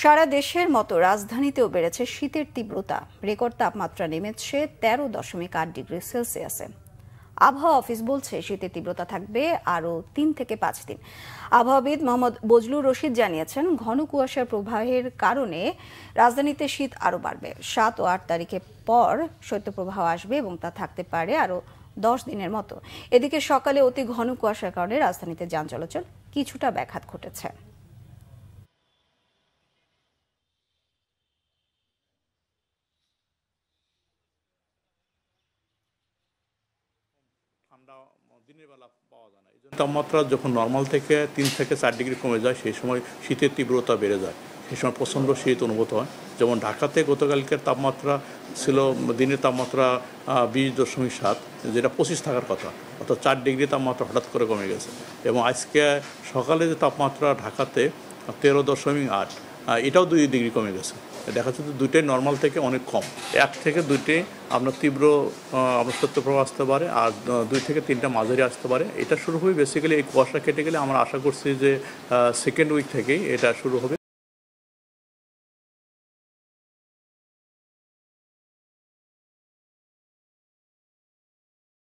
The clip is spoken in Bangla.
সারা দেশের মতো রাজধানীতেও বেড়েছে শীতের তীব্রতা। রেকর্ড তাপমাত্রা নেমেছে 13.8 ডিগ্রি সেলসিয়াসে। আবহাওয়া অফিস বলছে শীতের তীব্রতা থাকবে আরও 3 থেকে 5 দিন। আবহাওয়াবিদ মোহাম্মদ বজলুর রশিদ জানিয়েছেন, ঘন কুয়াশার প্রবাহের কারণে রাজধানীতে শীত আরও বাড়বে। 7 ও 8 তারিখের পর শৈত্যপ্রবাহ আসবে এবং তা থাকতে পারে আরও 10 দিনের মতো। এদিকে সকালে অতি ঘন কুয়াশার কারণে রাজধানীতে যান চলাচল কিছুটা ব্যাঘাত ঘটেছে। তাপমাত্রা যখন নর্মাল থেকে 3 থেকে 4 ডিগ্রি কমে যায়, সেই সময় শীতের তীব্রতা বেড়ে যায়। সেই সময় প্রচণ্ড শীত অনুভূত হয়। যেমন ঢাকাতে গতকালকের তাপমাত্রা ছিল, দিনের তাপমাত্রা 20.7, যেটা 25 থাকার কথা, অর্থাৎ 4 ডিগ্রি তাপমাত্রা হঠাৎ করে কমে গেছে। এবং আজকে সকালে যে তাপমাত্রা ঢাকাতে 13.8, এটাও 2 ডিগ্রি কমে গেছে। দেখা যাচ্ছে দুইটাই নর্মাল থেকে অনেক কম। 1 থেকে 2টি আপনার তীব্র আপনার শৈত্যপ্রবাহ আসতে পারে, আর 2 থেকে 3টা মাঝারি আসতে পারে। এটা শুরু হবে বেসিক্যালি এই কুয়াশা কেটে গেলে আমরা আশা করছি যে সেকেন্ড উইক থেকেই এটা শুরু হবে।